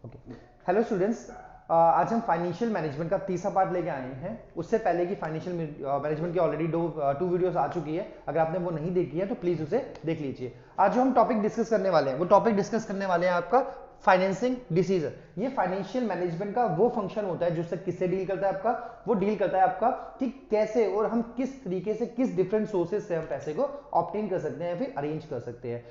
Okay, hello students, आज हम financial management का तीसरा पार्ट लेके आए हैं। उससे पहले की फाइनेंशियल मैनेजमेंट की ऑलरेडी टू वीडियोस आ चुकी है। अगर आपने वो नहीं देखी है तो प्लीज उसे देख लीजिए। आज जो हम टॉपिक डिस्कस करने वाले हैं वो टॉपिक डिस्कस करने वाले हैं आपका फाइनेंसिंग डिसीजन। ये फाइनेंशियल मैनेजमेंट का वो फंक्शन होता है जो उससे किससे डील करता है आपका, वो डील करता है आपका कि कैसे और हम किस तरीके से किस डिफरेंट सोर्सेज से हम पैसे को ऑब्टेन कर सकते हैं या फिर अरेंज कर सकते हैं।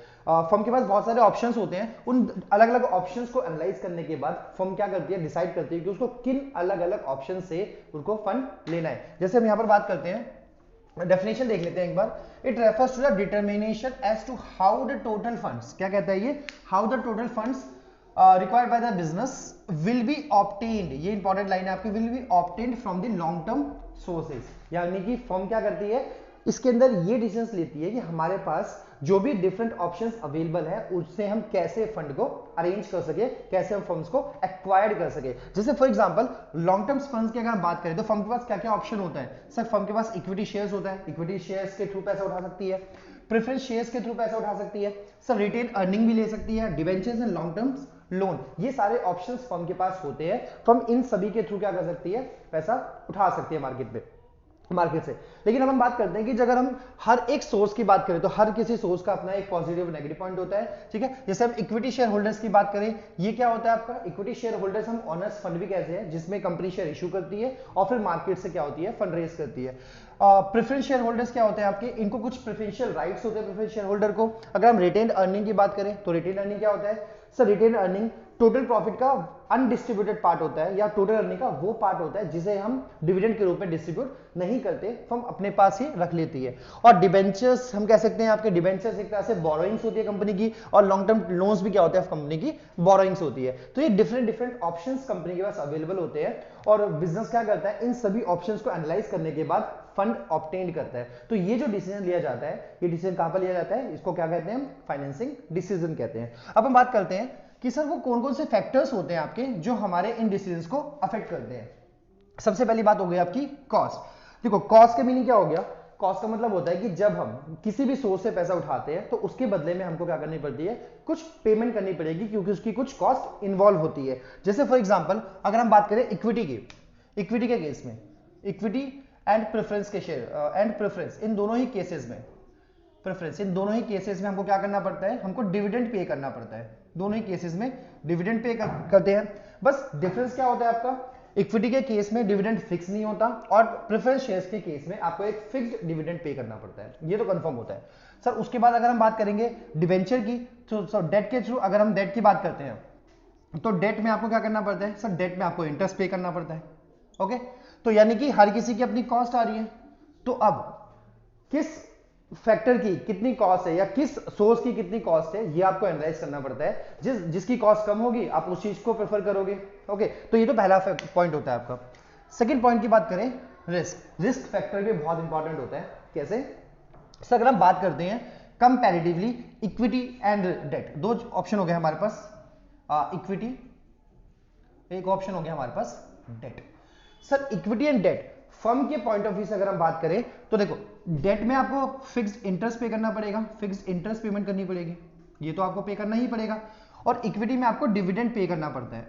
फर्म के पास बहुत सारे ऑप्शंस होते हैं, उन अलग अलग ऑप्शंस को एनालाइज करने के बाद फर्म क्या करती है, डिसाइड करती है कि उसको किन अलग अलग ऑप्शन से उनको फंड लेना है। जैसे हम यहाँ पर बात करते हैं, डेफिनेशन देख लेते हैं एक बार। It refers to the determination as to how the total funds, क्या कहता है ये, how the total funds required by the business will be obtained, ये इंपॉर्टेंट लाइन है आपकी, will be obtained from the long term sources. यानी कि firm क्या करती है, इसके अंदर ये डिसीजंस लेती है कि हमारे पास जो भी डिफरेंट ऑप्शंस अवेलेबल है उससे हम कैसे फंड को अरेंज कर सके, कैसे हम फंड्स को एक्वायर्ड कर सके। जैसे for example long term funds की अगर हम बात करें तो फर्म के पास क्या क्या ऑप्शन होता है। सर फर्म के पास इक्विटी शेयर्स होता है, इक्विटी शेयर्स के थ्रू पैसा उठा सकती है, प्रेफरेंस शेयर्स के थ्रू पैसा उठा सकती है, सर रिटेन अर्निंग भी ले सकती है, debentures and long term loan, ये सारे ऑप्शंस फर्म के पास होते हैं। फर्म इन सभी के थ्रू क्या कर सकती है, पैसा उठा सकती है मार्केट से। लेकिन अब हम बात करते हैं कि अगर हम हर एक सोर्स की बात करें तो हर किसी सोर्स का अपना एक पॉजिटिव नेगेटिव पॉइंट होता है, ठीक है। जैसे हम इक्विटी शेयर होल्डर्स की बात करें, ये क्या होता है आपका इक्विटी शेयर होल्डर्स, हम ऑनर्स फंड भी कहते हैं, जिसमें कंपनी शेयर इशू करती है और फिर मार्केट से क्या होती है, फंड रेज करती है। प्रेफरेंस शेयर होल्डर्स क्या होते हैं आपके, इनको कुछ प्रेफरेंशियल राइट्स होते हैं प्रेफरेंस शेयर होल्डर को। अगर हम रिटेन अर्निंग की बात करें तो रिटेन अर्निंग क्या होता है, sir retained earning total profit का अनडिस्ट्रीब्यूटेड पार्ट होता है, या टोटल अर्निंग का वो पार्ट होता है जिसे हम डिविडेंड के रूप में डिस्ट्रीब्यूट नहीं करते, फर्म अपने पास ही रख लेती है। और डिबेंचर्स हम कह सकते हैं, आपके डिबेंचर्स एक तरह से बोरोइंग्स होती है कंपनी की, और लॉन्ग टर्म लोन्स भी क्या होते हैं कंपनी की, बोरोइंग्स होती है। तो ये डिफरेंट डिफरेंट ऑप्शंस कंपनी के पास अवेलेबल होते हैं, और बिजनेस क्या करता है, इन सभी ऑप्शंस को एनालाइज करने के बाद फंड ऑब्टेन करता है। तो ये जो डिसीजन लिया जाता है, ये डिसीजन कहां पर लिया जाता है, इसको क्या कहते हैं, फाइनेंसिंग डिसीजन कहते हैं। अब हम बात करते हैं कि सर वो कौन कौन से फैक्टर्स होते हैं आपके जो हमारे इन डिसीजंस को अफेक्ट करते हैं। सबसे पहली बात हो गई आपकी कॉस्ट। देखो कॉस्ट का मीनिंग क्या हो गया, कॉस्ट का मतलब होता है कि जब हम किसी भी सोर्स से पैसा उठाते हैं तो उसके बदले में हमको क्या करनी पड़ती है, कुछ पेमेंट करनी पड़ेगी, क्योंकि उसकी कुछ कॉस्ट इन्वॉल्व होती है। जैसे फॉर एग्जांपल अगर हम बात करें इक्विटी की, इक्विटी के केस में, इक्विटी एंड प्रेफरेंस के शेयर एंड प्रेफरेंस, इन दोनों ही केसेस में, प्रेफरेंस इन दोनों ही केसेस में हमको क्या करना पड़ता है, हमको डिविडेंड पे करना पड़ता है। दोनों ही केसेस में डिविडेंड पे करते हैं। बस डिफरेंस क्या होता है आपका, इक्विटी के केस में डिविडेंड फिक्स नहीं होता, और प्रेफरेंस शेयर्स के केस में आपको एक फिक्स्ड डिविडेंड पे करना पड़ता है, ये तो कंफर्म होता है। सर उसके बाद अगर हम बात करेंगे डिवेंचर की, तो डेट के थ्रू अगर हम डेट की बात करते हैं तो डेट में आपको क्या करना पड़ता है, सर डेट में आपको इंटरेस्ट पे करना पड़ता है। ओके, तो यानी कि हर किसी की अपनी कॉस्ट आ रही है। तो अब किस फैक्टर की कितनी कॉस्ट है या किस सोर्स की कितनी कॉस्ट है, ये आपको एनालाइज करना पड़ता है। जिसकी कॉस्ट कम होगी आप उस चीज को प्रेफर करोगे। ओके, तो ये तो पहला पॉइंट होता है आपका। सेकंड पॉइंट की बात करें, रिस्क फैक्टर भी बहुत इंपॉर्टेंट होता है। कैसे, सर अगर हम बात करते हैं कंपैरेटिवली इक्विटी एंड डेट, दो ऑप्शन हो गए हमारे पास, इक्विटी, एक ऑप्शन हो गया हमारे पास debt. Sir equity and debt firm के पॉइंट ऑफ व्यू से अगर हम बात करें तो देखो डेट में आपको फिक्स्ड इंटरेस्ट पे करना पड़ेगा, फिक्स्ड इंटरेस्ट पेमेंट करनी पड़ेगी, ये तो आपको पे करना ही पड़ेगा। और इक्विटी में आपको डिविडेंड पे करना पड़ता है।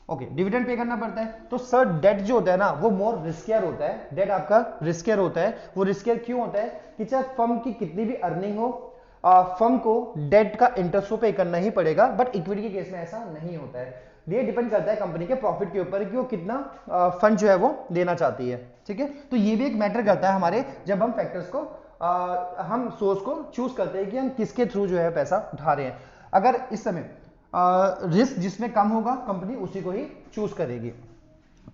ओके, डिविडेंड पे करना पड़ता है। तो सर डेट जो होता है ना वो मोर रिस्कियर होता है, डेट आपका रिस्कियर होता है। वो रिस्कियर क्यों होता है कि चाहे फर्म की कितनी भी अर्निंग हो, फर्म को डेट का इंटरेस्ट तो पे करना ही पड़ेगा, बट इक्विटी के केस में ऐसा नहीं होता है। ये डिपेंड करता है कंपनी के प्रॉफिट के ऊपर कि वो कितना फंड जो है वो देना चाहती है, ठीक है। तो ये भी एक मैटर करता है हमारे, जब हम फैक्टर्स को हम सोर्स को चूज करते हैं कि हम किसके थ्रू जो है पैसा उठा रहे हैं। अगर इस समय रिस्क जिसमें कम होगा कंपनी उसी को ही चूज करेगी।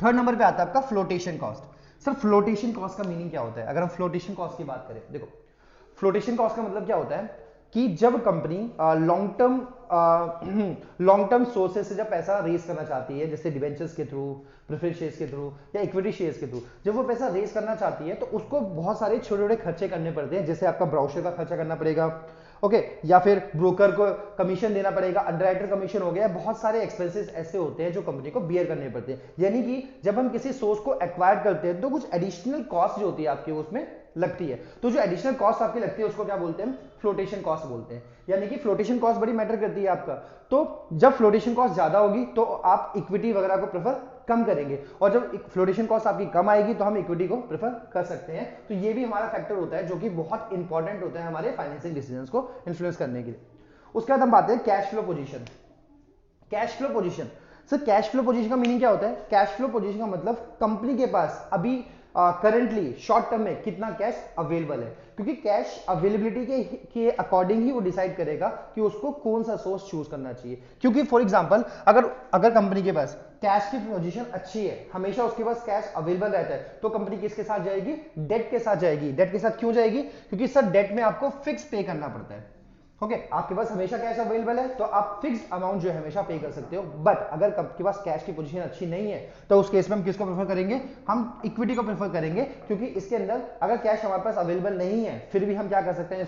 थर्ड नंबर पे आता है आपका flotation cost. Sir flotation cost का मीनिंग क्या होता है, अगर हम फ्लोटेशन कॉस्ट की बात करें, देखो फ्लोटेशन कॉस्ट का मतलब क्या होता है कि जब कंपनी लॉन्ग टर्म सोर्सेज से जब पैसा रेज करना चाहती है, जैसे डिवेंचर्स के थ्रू, प्रेफरेंस शेयर्स के थ्रू या इक्विटी शेयर्स के थ्रू, जब वो पैसा रेज करना चाहती है तो उसको बहुत सारे छोटे छोटे खर्चे करने पड़ते हैं। जैसे आपका ब्राउचर का खर्चा करना पड़ेगा, ओके, या फिर ब्रोकर को कमीशन देना पड़ेगा, अंडरराइटर कमीशन हो गया, बहुत सारे एक्सपेंसेस ऐसे होते हैं जो कंपनी को बियर करने पड़ते हैं। यानी कि जब हम किसी सोर्स को एक्वायर करते हैं तो कुछ एडिशनल कॉस्ट जो होती है आपकी उसमें लगती है। तो जो एडिशनल कॉस्ट आपकी लगती है उसको क्या बोलते हैं, फ्लोटेशन कॉस्ट बोलते हैं, यानी कि फ्लोटेशन कॉस्ट बड़ी मैटर करती है आपका। तो जब फ्लोटेशन कॉस्ट ज्यादा होगी तो आप इक्विटी वगैरह को प्रेफर कम करेंगे, और जब फ्लोटेशन कॉस्ट आपकी कम आएगी तो हम इक्विटी को प्रेफर कर सकते हैं। तो ये भी हमारा फैक्टर होता है जो कि बहुत इंपॉर्टेंट होता है हमारे फाइनेंसिंग डिसीजंस को इन्फ्लुएंस करने के लिए। उसके बाद हम बात करें cash flow position. Cash flow position, sir cash flow position का मीनिंग क्या होता है? कैश फ्लो पोजीशन का मतलब कंपनी के पास अभी करंटली शॉर्ट टर्म में कितना कैश अवेलेबल है, क्योंकि कैश अवेलेबिलिटी के अकॉर्डिंग ही वो डिसाइड करेगा कि उसको कौन सा सोर्स चूज करना चाहिए। क्योंकि फॉर एग्जांपल अगर कंपनी के पास कैश की पोजीशन अच्छी है, हमेशा उसके पास कैश अवेलेबल रहता है, तो कंपनी किसके साथ जाएगी? डेट के साथ जाएगी। डेट के साथ क्यों जाएगी? क्योंकि सर डेट में आपको फिक्स पे करना पड़ता है। ओके, आपके पास हमेशा कैश अवेलेबल है तो आप फिक्स्ड अमाउंट जो है हमेशा पे कर सकते हो। बट अगर आपके पास कैश की पोजीशन अच्छी नहीं है तो उस केस में हम किसको प्रेफर करेंगे? हम इक्विटी को प्रेफर करेंगे, क्योंकि इसके अंदर अगर कैश हमारे पास अवेलेबल नहीं है फिर भी हम क्या कर सकते हैं,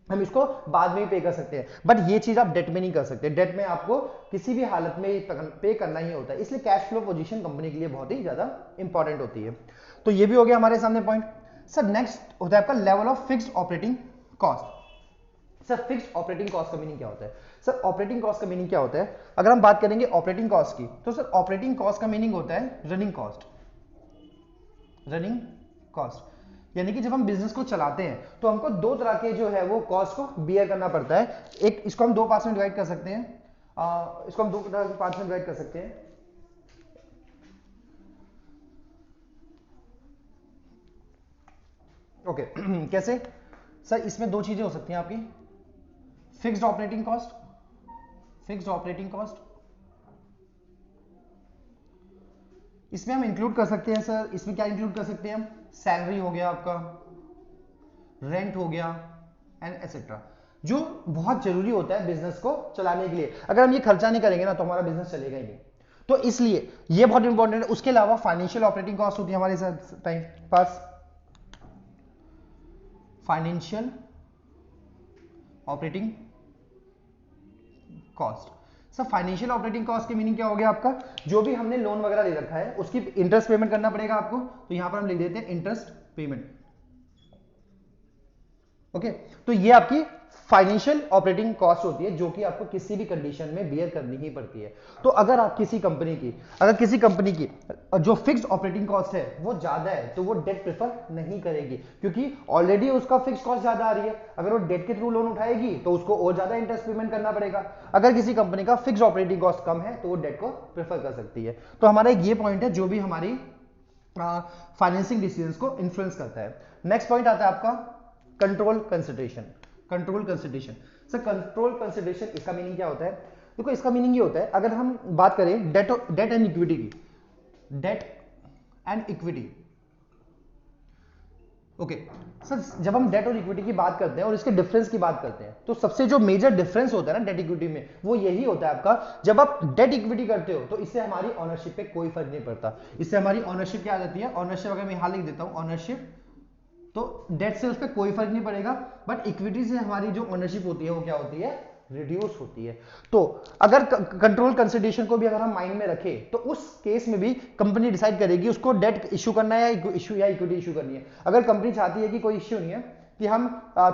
हम इसको बाद में ही पे कर सकते हैं। बट ये चीज आप डेट में नहीं कर सकते। डेट में आपको किसी भी हालत में पे करना ही होता है, इसलिए कैश फ्लो पोजीशन कंपनी के लिए बहुत ही ज्यादा इंपॉर्टेंट होती है। तो ये भी हो गया हमारे सामने पॉइंट। सर नेक्स्ट होता है आपका level of fixed operating cost. Sir fixed operating cost का मीनिंग क्या होता है? सर ऑपरेटिंग कॉस्ट का मीनिंग क्या होता है? अगर हम बात करेंगे ऑपरेटिंग कॉस्ट की, तो सर ऑपरेटिंग कॉस्ट का मीनिंग होता है रनिंग कॉस्ट। रनिंग कॉस्ट यानी कि जब हम बिजनेस को चलाते हैं तो हमको दो तरह के जो है वो कॉस्ट को बियर करना पड़ता है। एक, इसको हम दो पार्ट्स में डिवाइड कर सकते हैं, इसको हम दो पार्ट्स में डिवाइड कर सकते हैं। ओके कैसे? सर इसमें दो चीजें हो सकती हैं आपकी, fixed operating cost, fixed operating cost इसमें हम इंक्लूड कर सकते हैं। सर इसमें क्या इंक्लूड कर सकते हैं हम? सैलरी हो गया आपका, रेंट हो गया एंड एटसेट्रा, जो बहुत जरूरी होता है बिजनेस को चलाने के लिए। अगर हम ये खर्चा नहीं करेंगे ना तो हमारा बिजनेस चलेगा ही नहीं, तो इसलिए ये बहुत इंपॉर्टेंट है। उसके अलावा फाइनेंशियल ऑपरेटिंग कॉस्ट होती है हमारे पास, financial operating cost. Sir financial operating cost की मीनिंग क्या हो गया आपका? जो भी हमने लोन वगैरह ले रखा है उसकी इंटरेस्ट पेमेंट करना पड़ेगा आपको, तो यहां पर हम लिख देते हैं इंटरेस्ट पेमेंट। ओके, तो ये आपकी फाइनेंशियल ऑपरेटिंग कॉस्ट होती है जो कि आपको किसी भी कंडीशन में बियर करनी ही पड़ती है। तो अगर आप किसी कंपनी की जो फिक्स्ड ऑपरेटिंग कॉस्ट है वो ज्यादा है तो वो डेट प्रेफर नहीं करेगी, क्योंकि ऑलरेडी उसका फिक्स कॉस्ट ज्यादा आ रही है। अगर वो डेट के थ्रू लोन उठाएगी तो उसको और ज्यादा इंटरेस्ट पेमेंट करना पड़ेगा। अगर किसी कंपनी का फिक्स्ड ऑपरेटिंग कॉस्ट कम है तो वो डेट को प्रेफर कर सकती है। तो हमारा ये पॉइंट है जो भी हमारी फाइनेंसिंग डिसीजंस को इन्फ्लुएंस करता है। नेक्स्ट पॉइंट आता है आपका control consideration. Control consideration, sir control consideration इसका मीनिंग क्या होता है? देखो इसका मीनिंग ये होता है, अगर हम बात करें डेट एंड इक्विटी की, debt and equity. Okay sir, जब हम डेट और इक्विटी की बात करते हैं और इसके डिफरेंस की बात करते हैं तो सबसे जो मेजर डिफरेंस होता है ना डेट इक्विटी में, वो यही होता है आपका, जब आप डेट इक्विटी करते हो तो इससे हमारी ऑनरशिप पे कोई फर्क नहीं पड़ता। इससे हमारी ऑनरशिप क्या आ जाती है? ऑनरशिप अगर मैं यहां लिख देता हूं ऑनरशिप, तो डेट से उस पर कोई फर्क नहीं पड़ेगा। बट इक्विटी से हमारी जो ओनरशिप होती है वो क्या होती है? रिड्यूस होती है। तो अगर कंट्रोल कंसिडरेशन को भी अगर हम माइंड में रखें तो उस केस में भी कंपनी डिसाइड करेगी उसको डेट इश्यू करना है या इक्विटी इश्यू करनी है। अगर कंपनी चाहती है कि कोई इश्यू नहीं है, कि हम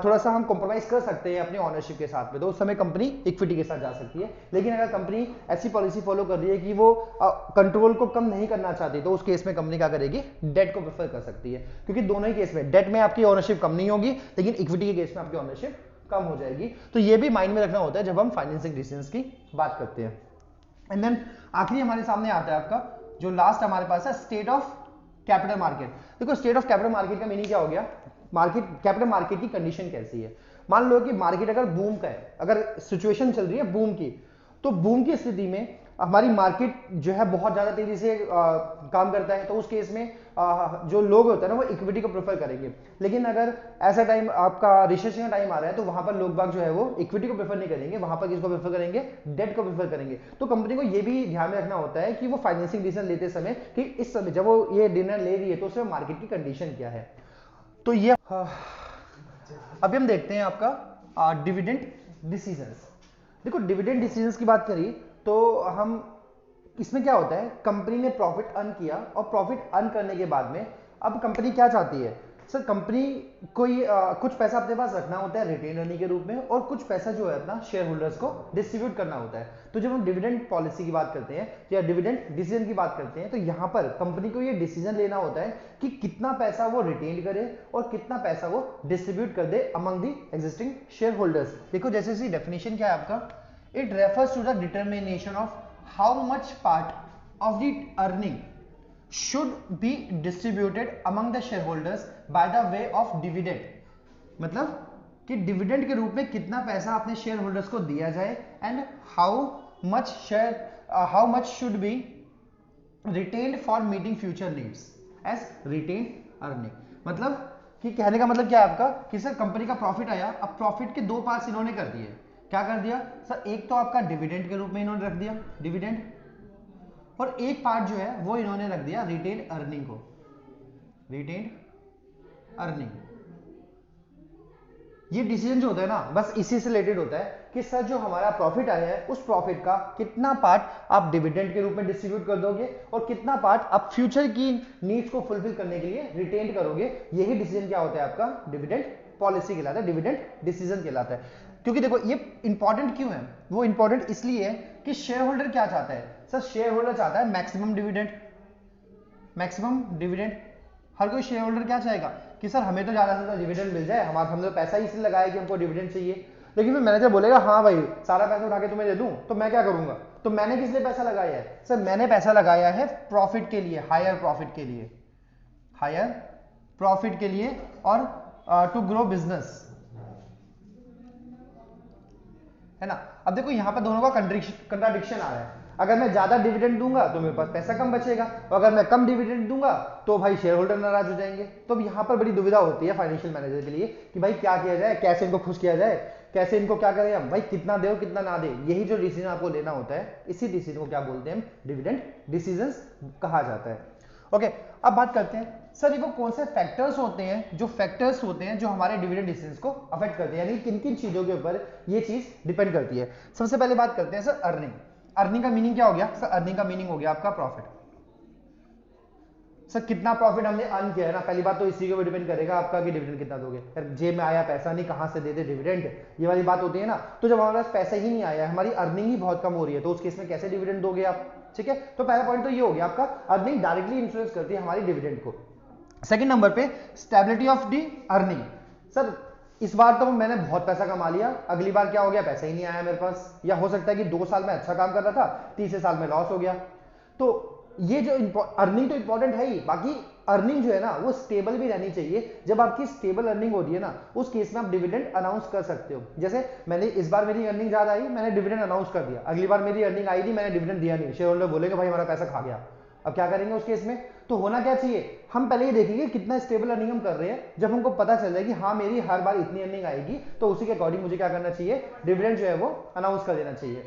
थोड़ा सा हम कॉम्प्रोमाइज कर सकते हैं अपनी ऑनरशिप के साथ में, तो उस समय कंपनी इक्विटी के साथ जा सकती है। लेकिन अगर कंपनी ऐसी पॉलिसी फॉलो कर रही है कि वो कंट्रोल को कम नहीं करना चाहती, तो उस केस में कंपनी क्या करेगी? डेट को प्रेफर कर सकती है, क्योंकि दोनों ही केस में डेट में आपकी ऑनरशिप कम नहीं होगी लेकिन इक्विटी के केस में आपकी ऑनरशिप कम हो जाएगी। तो ये भी माइंड में रखना होता है जब हम फाइनेंसिंग डिसीजंस की बात करते हैं। एंड देन आखिरी हमारे सामने आता है आपका जो लास्ट हमारे पास है स्टेट ऑफ कैपिटल मार्केट। देखो स्टेट ऑफ कैपिटल मार्केट का मीनिंग क्या हो गया? कैपिटल मार्केट की कंडीशन कैसी है? मान लो कि मार्केट अगर बूम का है, अगर सिचुएशन चल रही है बूम की, तो बूम की स्थिति में हमारी मार्केट जो है बहुत ज्यादा तेजी से काम करता है, तो उस केस में जो लोग होते हैं ना वो इक्विटी को प्रेफर करेंगे। लेकिन अगर ऐसा टाइम आपका रिसेशन का टाइम आ रहा है तो वहां पर लोग बाग जो है वो इक्विटी को प्रेफर नहीं करेंगे, वहां पर किसको प्रेफर करेंगे? डेट को प्रेफर करेंगे। तो कंपनी को ये भी ध्यान में रखना होता है कि वो फाइनेंसिंग डिसीजन लेते समय कि इस समय जब वो ये डिसीजन ले रही है तो उसमें मार्केट की कंडीशन क्या है। तो ये अभी हम देखते हैं आपका डिविडेंड डिसीजंस। देखो डिविडेंड डिसीजंस की बात करी तो हम इसमें क्या होता है, कंपनी ने प्रॉफिट अर्न किया और प्रॉफिट अर्न करने के बाद में अब कंपनी क्या चाहती है सर कंपनी कोई कुछ पैसा अपने पास रखना होता है रिटेन अर्निंग के रूप में, और कुछ पैसा जो है अपना शेयर होल्डर्स को डिस्ट्रीब्यूट करना होता है। तो जब हम डिविडेंड पॉलिसी की बात करते हैं या डिविडेंड डिसीजन की बात करते हैं, तो यहाँ पर कंपनी को ये डिसीजन लेना होता है कि कितना पैसा वो रिटेन करे और कितना पैसा वो डिस्ट्रीब्यूट कर दे among the existing shareholders. देखो जैसे इसी डेफिनेशन क्या है आपका, it refers to the determination of how much part of the earning should be distributed among the shareholders by the way of dividend। मतलब कि डिविडेंड के रूप में कितना पैसा अपने शेयर होल्डर्स को दिया जाए, and how much should be retained for meeting future needs as retained earning. मतलब कि कहने का मतलब क्या है आपका कि सर कंपनी का प्रॉफिट आया, अब प्रॉफिट के दो पार्ट्स इन्होंने कर दिए। क्या कर दिया सर, एक तो आपका डिविडेंड के रूप में इन्होंने रख दिया डिविडेंड, और एक पार्ट जो है वो इन्होंने रख दिया रिटेन्ड अर्निंग को, रिटेन्ड अर्निंग। ये डिसीजन जो होता है ना बस इसी से रिलेटेड होता है कि सर जो हमारा प्रॉफिट आया है उस प्रॉफिट का कितना पार्ट आप डिविडेंड के रूप में डिस्ट्रीब्यूट कर दोगे और कितना पार्ट आप फ्यूचर की नीड्स को फुलफिल करने के लिए रिटेन करोगे। यही डिसीजन क्या होता है आपका, डिविडेंड पॉलिसी कहलाता है, डिविडेंड डिसीजन कहलाता है। क्योंकि देखो ये इंपॉर्टेंट क्यों है, वो इंपॉर्टेंट इसलिए है कि शेयर होल्डर क्या चाहता है सर, शेयर होल्डर चाहता है मैक्सिमम डिविडेंड, मैक्सिमम डिविडेंड। हर कोई शेयर होल्डर क्या चाहेगा कि सर हमें तो ज्यादा से ज्यादा डिविडेंड मिल जाए, हमारा हमने तो पैसा ही इसलिए लगाया कि हमको डिविडेंड चाहिए। लेकिन फिर मैनेजर बोलेगा हाँ भाई सारा पैसा उठा के तुम्हें दे दूं तो मैं क्या करूंगा, तो मैंने किस लिए पैसा लगाया है सर, मैंने पैसा लगाया है प्रॉफिट के लिए, हायर प्रॉफिट के लिए, हायर प्रॉफिट के लिए, और टू ग्रो बिजनेस, है ना। अब देखो यहां पर दोनों का कंट्राडिक्शन आ रहा है। अगर मैं ज्यादा डिविडेंड दूंगा तो मेरे पास पैसा कम बचेगा, और अगर मैं कम डिविडेंड दूंगा तो भाई शेयर होल्डर नाराज हो जाएंगे। तो यहाँ पर बड़ी दुविधा होती है फाइनेंशियल मैनेजर के लिए कि भाई क्या किया जाए, कैसे इनको खुश किया जाए, कैसे इनको क्या करें हम, भाई कितना दे और कितना ना दे। यही जो डिसीजन आपको लेना होता है, इसी डिसीजन को क्या बोलते हैं हम, डिविडेंड डिसीजंस कहा जाता है। ओके, अब बात करते हैं सर ये वो कौन से फैक्टर्स होते हैं, जो फैक्टर्स होते हैं जो हमारे डिविडेंड डिसीजंस को अफेक्ट करते हैं, यानी किन किन चीजों के ऊपर ये चीज डिपेंड करती है। सबसे पहले बात करते हैं सर अर्निंग। अर्निंग का मीनिंग क्या हो गया सर, अर्निंग का मीनिंग हो गया आपका प्रॉफिट। सर कितना प्रॉफिट हमने अर्न किया है ना, पहली बात तो इसी के ऊपर डिपेंड करेगा आपका कि डिविडेंड कितना दोगे। यार जेब में आया पैसा नहीं, कहां से दे दे डिविडेंड, ये वाली बात होती है ना। तो जब हमारे पास पैसा ही नहीं आया, हमारी अर्निंग ही बहुत कम हो रही है, तो उस केस में कैसे डिविडेंड दोगे आप, ठीक है। तो पहला पॉइंट तो ये हो गया आपका, अर्निंग डायरेक्टली इन्फ्लुएंस करती है हमारी डिविडेंड को। सेकंड नंबर पे stability of the earning. Sir इस बार तो मैंने बहुत पैसा कमा लिया, अगली बार क्या हो गया, पैसा ही नहीं आया मेरे पास, या हो सकता है कि 2 साल में अच्छा काम कर रहा था, तीसरे साल में लॉस हो गया। तो ये जो अर्निंग तो इंपॉर्टेंट है ही, बाकी अर्निंग जो है ना वो स्टेबल भी रहनी चाहिए। जब आपकी स्टेबल अर्निंग होती है ना, उस केस में आप डिविडेंड अनाउंस कर सकते हो। जैसे मैंने इस बार मेरी अर्निंग ज्यादा आई, मैंने डिविडेंड अनाउंस कर दिया, अगली बार मेरी अर्निंग आई थी मैंने डिविडेंड दिया नहीं, शेयर होल्डर बोलेगा भाई हमारा पैसा खा गया, अब क्या करेंगे उस केस में। तो होना क्या चाहिए, हम पहले ये देखेंगे कितना स्टेबल अर्निंग हम कर रहे हैं। जब हमको पता चल जाए कि हाँ मेरी हर बार इतनी अर्निंग आएगी, तो उसी के अकॉर्डिंग मुझे क्या करना चाहिए, डिविडेंड जो है वो अनाउंस कर देना चाहिए।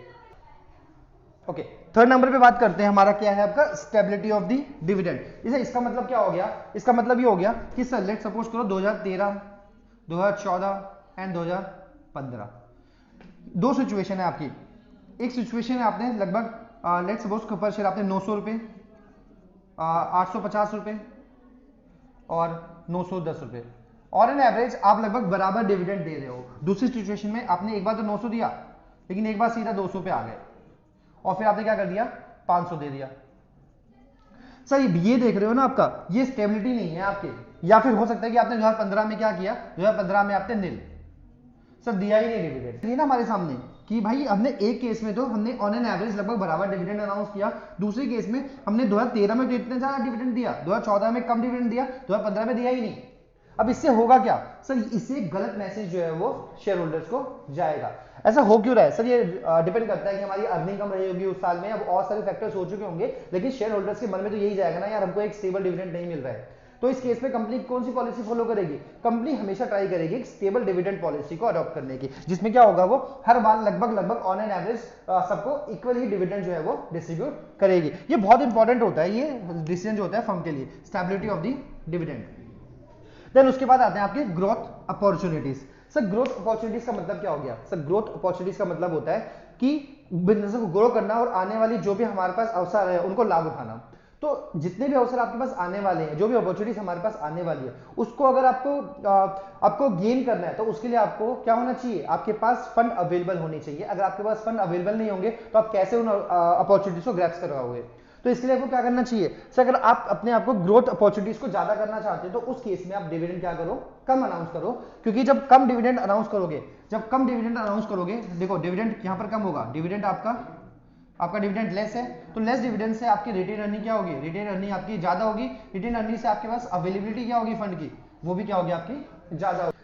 ओके, थर्ड नंबर पे बात करते हैं, हमारा क्या है आपका, स्टेबिलिटी ऑफ द डिविडेंड। इसे इसका मतलब क्या हो गया, इसका मतलब ये हो गया कि सर लेट सपोज करो 2013, 2014 एंड 2015 दो सिचुएशन है आपकी। एक सिचुएशन है आपने लगभग लेट सपोज पर शेयर आपने 900 रुपए, 850 रुपए और 910 रुपए, और एन एवरेज आप लगभग बराबर डिविडेंड दे रहे हो। दूसरी सिचुएशन में आपने एक बार तो 900 दिया, लेकिन एक बार सीधा 200 पे आ गए, और फिर आपने क्या कर दिया, 500 दे दिया। सर ये देख रहे हो ना, आपका ये स्टेबिलिटी नहीं है आपके। या फिर हो सकता है कि आपने 2015 में क्या किया, 2015 में आपने नील, सर दिया ही नहीं डिविडेंड। ये ना हमारे सामने कि भाई हमने एक केस में तो हमने ऑन एन एवरेज लगभग बराबर डिविडेंड अनाउंस किया, दूसरे केस में हमने 2013 में तो इतने ज्यादा डिविडेंड दिया, 2014 में कम डिविडेंड दिया, 2015 में दिया ही नहीं। अब इससे होगा क्या सर, इससे गलत मैसेज जो है वो शेयर होल्डर्स को जाएगा। ऐसा हो क्यों रहा है सर, ये डिपेंड करता है कि हमारी अर्निंग कम रही होगी उस साल में, अब और सारे फैक्टर्स हो चुके होंगे, लेकिन शेयर होल्डर्स के मन में तो यही जाएगा ना यार हमको एक स्टेबल डिविडेंड नहीं मिल रहा है। तो इस केस में कंपनी कौन सी पॉलिसी फॉलो करेगी, कंपनी हमेशा ट्राई करेगी एक स्टेबल डिविडेंड पॉलिसी को अडॉप्ट करने की, जिसमें क्या होगा वो हर बार लगभग ऑन एन एवरेज सबको इक्वल ही डिविडेंड जो है वो डिस्ट्रीब्यूट करेगी। ये बहुत इंपॉर्टेंट होता है, ये डिसीजन जो होता है फर्म के लिए, stability of the dividend. Then उसके बाद आते हैं आपके growth opportunities. Sir growth opportunities का मतलब क्या हो गया, सर ग्रोथ अपॉर्चुनिटीज का मतलब होता है कि बिजनेस को ग्रो करना और आने वाली जो भी हमारे पास अवसर है उनको लाभ उठाना। तो जितने भी अवसर आपके पास आने वाले हैं, जो भी अपॉर्चुनिटीज हमारे पास आने वाली है, उसको अगर आपको गेन करना है तो उसके लिए आपको क्या होना चाहिए, आपके पास फंड अवेलेबल होनी चाहिए। अगर आपके पास फंड अवेलेबल नहीं होंगे तो आप कैसे उन अपॉर्चुनिटीज को ग्रैब्स करवाओगे। तो इसके लिए आपको क्या करना चाहिए सर, अगर आप अपने आप को ग्रोथ अपॉर्चुनिटीज को ज्यादा करना चाहते हो तो उस केस में आप डिविडेंड क्या करो, कम अनाउंस करो। क्योंकि जब कम डिविडेंड अनाउंस करोगे, देखो डिविडेंड यहां पर कम होगा, डिविडेंड आपका डिविडेंड लेस है, तो लेस डिविडेंड से आपकी रिटेन अर्निंग क्या होगी, रिटेन अर्निंग आपकी ज्यादा होगी। रिटेन अर्निंग से आपके पास अवेलेबिलिटी क्या होगी फंड की, वो भी क्या होगी आपकी ज्यादा होगी।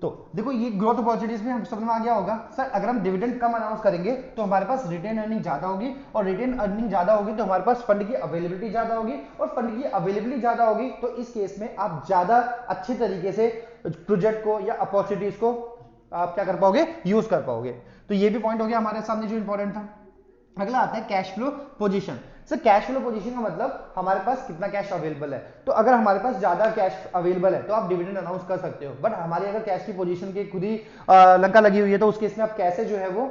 तो देखो ये ग्रोथ अपॉर्चुनिटीज में हम समझ में आ गया होगा सर, अगर हम डिविडेंड कम अनाउंस करेंगे तो हमारे पास रिटेन अर्निंग ज्यादा होगी, और रिटेन अर्निंग ज्यादा होगी तो हमारे पास फंड की अवेलेबिलिटी ज्यादा होगी, और फंड की अवेलेबिलिटी ज्यादा होगी तो इस केस में आप ज्यादा अच्छे तरीके से प्रोजेक्ट को या अपॉर्चुनिटीज को आप क्या कर पाओगे, यूज कर पाओगे। तो ये भी पॉइंट हो गया हमारे सामने जो इंपॉर्टेंट था। अगला आता है cash flow position. Sir cash flow position का मतलब हमारे पास कितना कैश अवेलेबल है। तो अगर हमारे पास ज्यादा कैश अवेलेबल है तो आप डिविडेंड अनाउंस कर सकते हो, बट हमारी अगर कैश की पोजीशन की खुद ही लंका लगी हुई है तो उस केस में आप कैसे जो है वो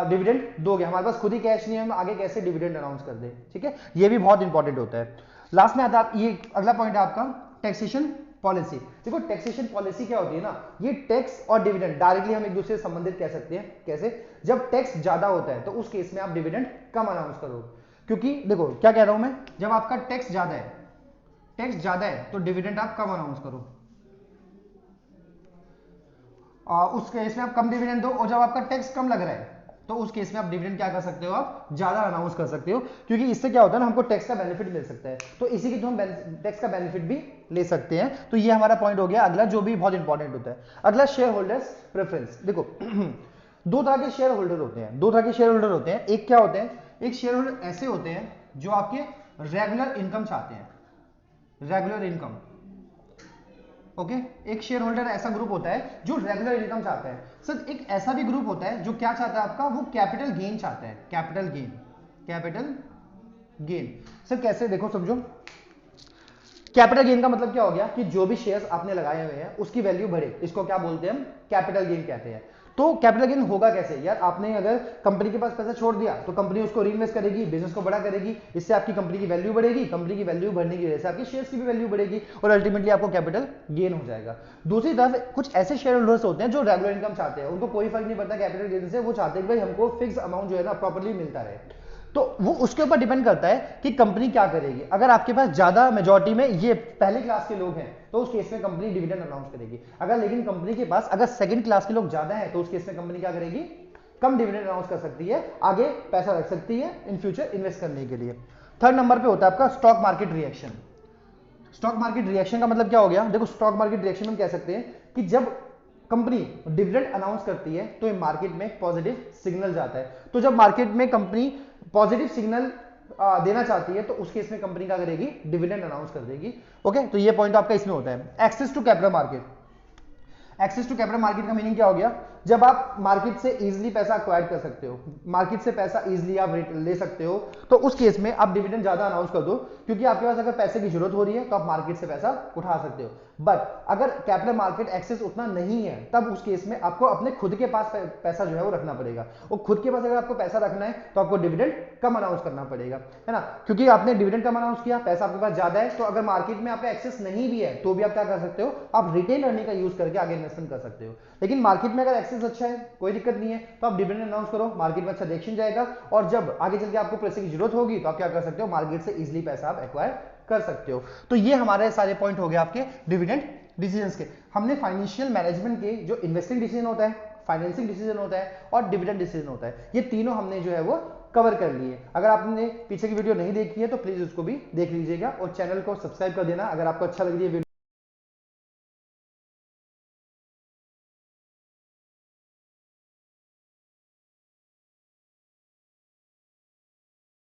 डिविडेंड दोगे, हमारे पास खुद ही कैश नहीं है, हम आगे कैसे डिविडेंड अनाउंस कर दे। ठीक है, ये भी बहुत इंपॉर्टेंट होता है। लास्ट में आता है ये अगला पॉइंट है आपका टैक्सेशन पॉलिसी। देखो टैक्सेशन पॉलिसी क्या होती है ना, ये टैक्स और डिविडेंड डायरेक्टली हम एक दूसरे से संबंधित कह सकते हैं। कैसे, जब टैक्स ज्यादा होता है तो उस केस में आप डिविडेंड कम अनाउंस करो। क्योंकि देखो क्या कह रहा हूं मैं, जब आपका टैक्स ज्यादा है तो डिविडेंड आप कम अनाउंस करो, उस केस में आप कम डिविडेंड दो। और जब आपका टैक्स कम लग रहा है तो उस केस में आप डिविडेंड क्या कर सकते हो, आप ज्यादा अनाउंस कर सकते हो, क्योंकि इससे क्या होता है ना, हमको टैक्स का बेनिफिट मिल सकता है। तो इसी के थ्रू हम टैक्स का बेनिफिट भी ले सकते हैं। तो ये हमारा पॉइंट हो गया अगला, जो भी बहुत इंपॉर्टेंट होता है। अगला शेयर होल्डर्स प्रेफरेंस। देखो दो तरह के शेयर होल्डर होते हैं। एक क्या होते हैं, एक शेयर होल्डर ऐसे होते हैं जो आपके रेगुलर इनकम चाहते हैं, रेगुलर इनकम। ओके, एक शेयर होल्डर ऐसा ग्रुप होता है जो रेगुलर इनकम चाहता है। सर एक ऐसा भी ग्रुप होता है जो क्या चाहता है आपका, वो कैपिटल गेन चाहता है, कैपिटल गेन। सर कैसे, देखो समझो, कैपिटल गेन का मतलब क्या हो गया कि जो भी शेयर्स आपने लगाए हुए हैं उसकी वैल्यू बढ़े, इसको क्या बोलते हैं हम, कैपिटल गेन कहते हैं। तो कैपिटल गेन होगा कैसे यार, आपने अगर कंपनी के पास पैसा छोड़ दिया तो कंपनी उसको रीइन्वेस्ट करेगी, बिजनेस को बड़ा करेगी, इससे आपकी कंपनी की वैल्यू बढ़ेगी, कंपनी की वैल्यू बढ़ने की वजह से आपकी शेयर्स की भी वैल्यू बढ़ेगी और अल्टीमेटली आपको कैपिटल गेन हो जाएगा। दूसरी तरफ कुछ ऐसे शेयर होल्डर्स होते हैं जो रेगुलर इनकम चाहते हैं, उनको कोई फर्क नहीं पड़ता कैपिटल गेन से, वो चाहते हैं कि भाई हमको फिक्स अमाउंट जो है ना प्रॉपर्ली मिलता रहे। तो वो उसके ऊपर डिपेंड करता है कि कंपनी क्या करेगी। अगर आपके पास ज्यादा मेजॉरिटी में ये पहले क्लास के लोग हैं तो उस केस में कंपनी डिविडेंड अनाउंस करेगी। अगर लेकिन कंपनी के पास अगर सेकंड क्लास के लोग ज्यादा हैं तो उस केस में कंपनी क्या करेगी, कम डिविडेंड अनाउंस कर सकती है, आगे पैसा रख सकती है इन फ्यूचर इन्वेस्ट करने के लिए। थर्ड नंबर पे होता है आपका stock market reaction. Stock market reaction का मतलब क्या हो गया, देखो स्टॉक मार्केट रिएक्शन में कह सकते हैं कि जब कंपनी डिविडेंड अनाउंस करती है तो मार्केट में पॉजिटिव सिग्नल जाता है। तो जब मार्केट में कंपनी पॉजिटिव सिग्नल देना चाहती है तो उस केस में कंपनी क्या करेगी, डिविडेंड अनाउंस कर देगी। ओके, तो ये पॉइंट आपका इसमें होता है। Access to capital market. Access to capital market का मीनिंग क्या हो गया, जब आप मार्केट से इजीली पैसा एक्वायर कर सकते हो, मार्केट से पैसा इजीली आप ले सकते हो, तो उस केस में आप डिविडेंड ज्यादा अनाउंस कर दो, क्योंकि आपके पास अगर पैसे की जरूरत हो रही है तो आप मार्केट से पैसा उठा सकते हो। बट अगर कैपिटल मार्केट एक्सेस उतना नहीं है तब उस केस में आपको अपने खुद के पास पैसा जो है वो रखना पड़ेगा, और खुद के पास अगर आपको पैसा रखना है तो आपको डिविडेंड कम अनाउंस करना पड़ेगा, है ना, क्योंकि आपने डिविडेंड कम अनाउंस किया, पैसा आपके पास ज्यादा है। तो अगर मार्केट में आपका एक्सेस नहीं भी है तो भी आप क्या कर सकते हो, आप रिटेन अर्निंग का यूज करके आगे इन्वेस्टमेंट कर सकते हो। लेकिन मार्केट में अगर एक्सेस अच्छा है, कोई दिक्कत नहीं है, तो आप डिविडेंड अनाउंस करो, मार्केट में अच्छा रिएक्शन जाएगा, और जब आगे चल के आपको पैसे की जरूरत होगी तो आप क्या कर सकते हो, मार्केट से इजीली पैसा आप एक्वायर कर सकते हो। तो ये हमारे सारे पॉइंट हो गए आपके डिविडेंड डिसीजंस के। हमने फाइनेंशियल मैनेजमेंट के जो इन्वेस्टिंग डिसीजन होता है, फाइनेंसिंग डिसीजन होता है और डिविडेंड डिसीजन होता है, ये तीनों हमने जो है वो कवर कर लिए। अगर आपने पीछे की वीडियो नहीं देखी है तो प्लीज उसको भी देख लीजिएगा और चैनल को सब्सक्राइब कर देना अगर आपको अच्छा लग रही है वीडियो।